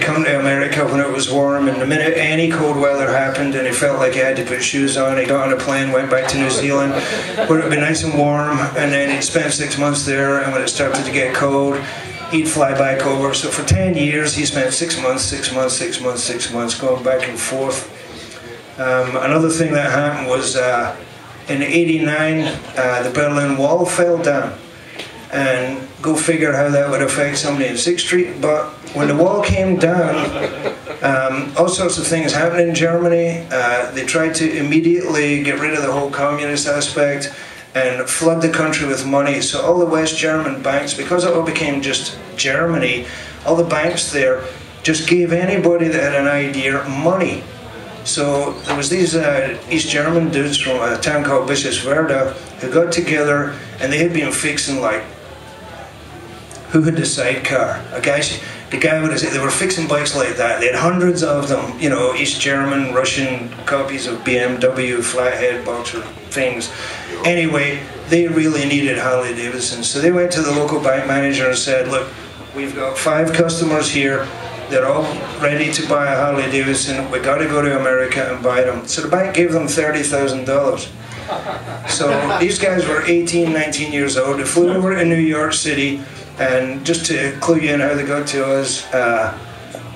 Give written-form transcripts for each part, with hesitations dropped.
come to America when it was warm, and the minute any cold weather happened and he felt like he had to put shoes on, he got on a plane, went back to New Zealand, where it would be nice and warm, and then he'd spend 6 months there, and when it started to get cold, he'd fly back over. So for 10 years, he spent 6 months, 6 months, 6 months, 6 months, going back and forth. Another thing that happened was in '89, the Berlin Wall fell down. And go figure how that would affect somebody in 6th Street. But when the wall came down, all sorts of things happened in Germany. They tried to immediately get rid of the whole communist aspect and flood the country with money. So all the West German banks, because it all became just Germany, all the banks there just gave anybody that had an idea money. So there was these East German dudes from a town called Bischofswerda who got together, and they had been fixing, like, who had the sidecar? The guy they were fixing bikes like that. They had hundreds of them, you know, East German, Russian copies of BMW, flathead boxer things. Anyway, they really needed Harley Davidson, so they went to the local bank manager and said, look, we've got 5 customers here. They're all ready to buy a Harley Davidson. We've got to go to America and buy them. So the bank gave them $30,000. So these guys were 18, 19 years old. They flew over to New York City, and just to clue you in how they got to us,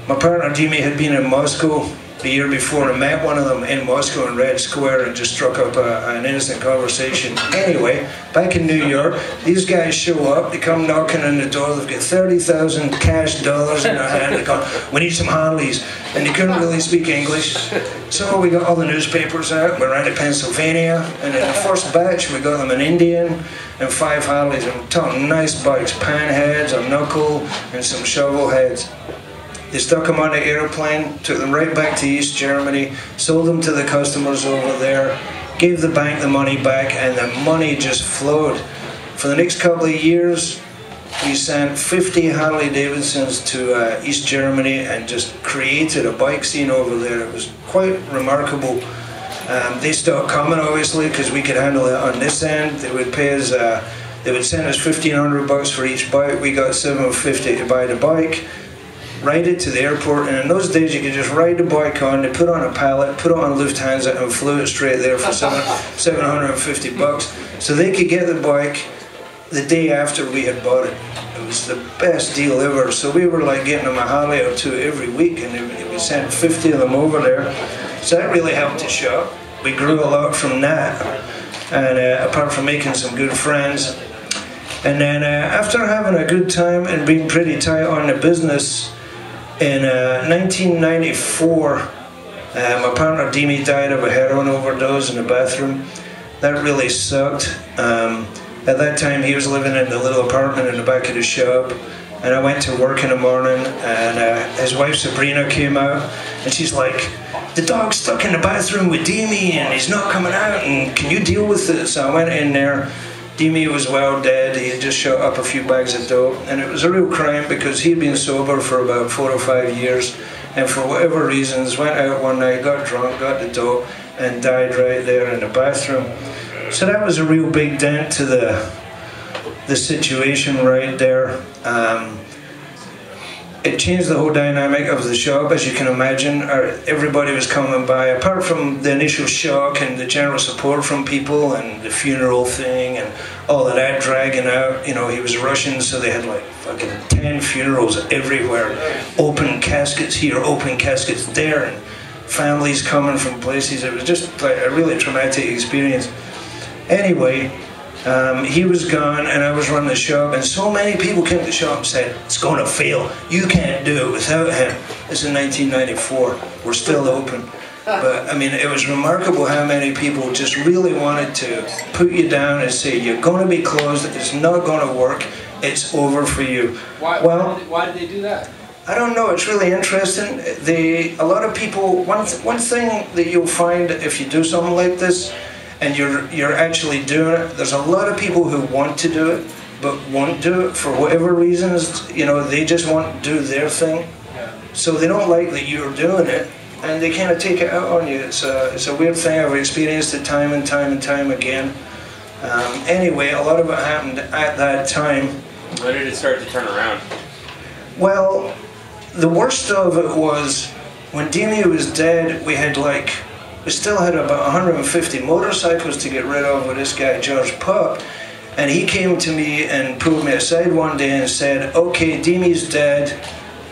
my partner Dimitri had been in Moscow the year before and met one of them in Moscow in Red Square and just struck up an innocent conversation. Anyway, back in New York, these guys show up, they come knocking on the door, they've got 30,000 cash dollars in their hand, they go, we need some Harleys, and they couldn't really speak English. So we got all the newspapers out, we ran to Pennsylvania, and in the first batch we got them an Indian and 5 Harleys, and we're talking nice bikes, pan heads, a knuckle, and some shovel heads. They stuck them on the airplane, took them right back to East Germany, sold them to the customers over there, gave the bank the money back, and the money just flowed. For the next couple of years, we sent 50 Harley Davidsons to East Germany and just created a bike scene over there. It was quite remarkable. They stopped coming, obviously, because we could handle it on this end. They would pay us, they would send us $1,500 for each bike. We got $750 to buy the bike, ride it to the airport, and in those days you could just ride the bike on, they put on a pallet, put it on Lufthansa and flew it straight there for $750. So they could get the bike the day after we had bought it. It was the best deal ever. So we were like getting them a Harley or 2 every week, and we sent 50 of them over there. So that really helped the shop. We grew a lot from that, and apart from making some good friends. And then after having a good time and being pretty tight on the business, in 1994, my partner Dimi died of a heroin overdose in the bathroom. That really sucked. At that time he was living in the little apartment in the back of the shop, and I went to work in the morning, and his wife Sabrina came out, and she's like, the dog's stuck in the bathroom with Dimi and he's not coming out, and can you deal with it? So I went in there. Dimi was well dead. He had just shot up a few bags of dope, and it was a real crime because he'd been sober for about 4 or 5 years, and for whatever reasons went out one night, got drunk, got the dope, and died right there in the bathroom. So that was a real big dent to the situation right there. It changed the whole dynamic of the shop, as you can imagine. Everybody was coming by, apart from the initial shock and the general support from people and the funeral thing and all of that dragging out. You know, he was Russian, so they had like fucking 10 funerals everywhere. Open caskets here, open caskets there, and families coming from places. It was just like a really traumatic experience. Anyway, he was gone and I was running the shop, and so many people came to the shop and said, it's going to fail, you can't do it without him. This is 1994, we're still open. But I mean, it was remarkable how many people just really wanted to put you down and say, you're going to be closed, it's not going to work, it's over for you. Why did they do that? I don't know, it's really interesting. A lot of people, one thing that you'll find if you do something like this, and you're actually doing it, there's a lot of people who want to do it, but won't do it for whatever reasons. You know, they just want to do their thing. So they don't like that you're doing it, and they kind of take it out on you. It's a weird thing. I've experienced it time and time and time again. Anyway, a lot of it happened at that time. When did it start to turn around? Well, the worst of it was when Dimi was dead, we still had about 150 motorcycles to get rid of with this guy, George Pup. And he came to me and pulled me aside one day and said, okay, Dimi's dead,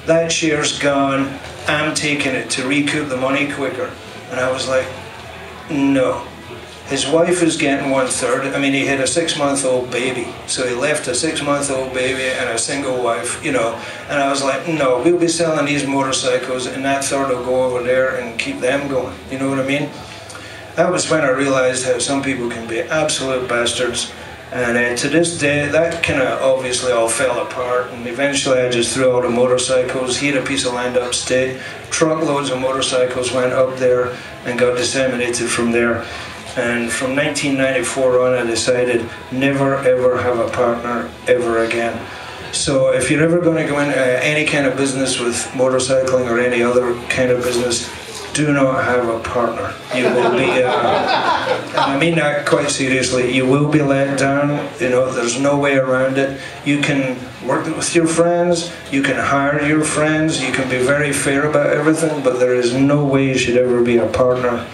that share's gone, I'm taking it to recoup the money quicker. And I was like, no. His wife is getting 1/3. I mean, he had a 6-month-old baby. So he left a 6-month-old baby and a single wife, you know. And I was like, no, we'll be selling these motorcycles and that third will go over there and keep them going. You know what I mean? That was when I realized how some people can be absolute bastards. And to this day, that kind of obviously all fell apart. And eventually I just threw all the motorcycles. He had a piece of land upstate. Truckloads of motorcycles went up there and got disseminated from there. And from 1994 on, I decided never ever have a partner ever again. So if you're ever going to go into any kind of business with motorcycling or any other kind of business, do not have a partner. You will be, and I mean that quite seriously, you will be let down. You know, there's no way around it. You can work with your friends, you can hire your friends, you can be very fair about everything, but there is no way you should ever be a partner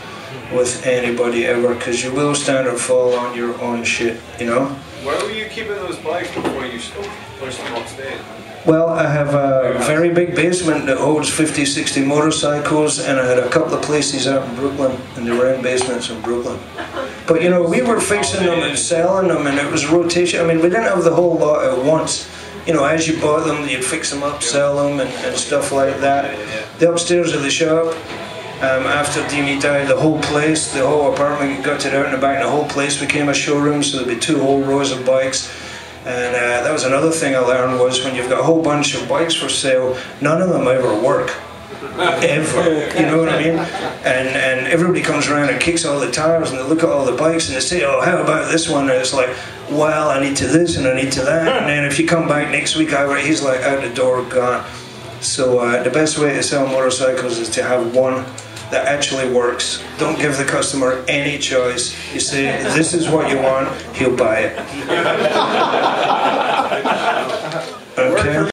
with anybody ever, because you will stand or fall on your own shit, you know? Where were you keeping those bikes before you pushed them upstate? Well, I have a very big basement that holds 50, 60 motorcycles, and I had a couple of places out in Brooklyn, and they were in basements in Brooklyn. But you know, we were fixing them and selling them, and it was rotation. I mean, we didn't have the whole lot at once. You know, as you bought them, you'd fix them up, sell them, and stuff like that. The upstairs of the shop, after Dimi died, the whole place, the whole apartment got gutted out in the back, and the whole place became a showroom, so there'd be 2 whole rows of bikes. And that was another thing I learned, was when you've got a whole bunch of bikes for sale, none of them ever work. Ever. You know what I mean? And everybody comes around and kicks all the tires, and they look at all the bikes and they say, oh, how about this one? And it's like, well, I need to this and I need to that. And then if you come back next week, he's like out the door, gone. So the best way to sell motorcycles is to have one that actually works. Don't give the customer any choice. You say, this is what you want, he'll buy it. Okay?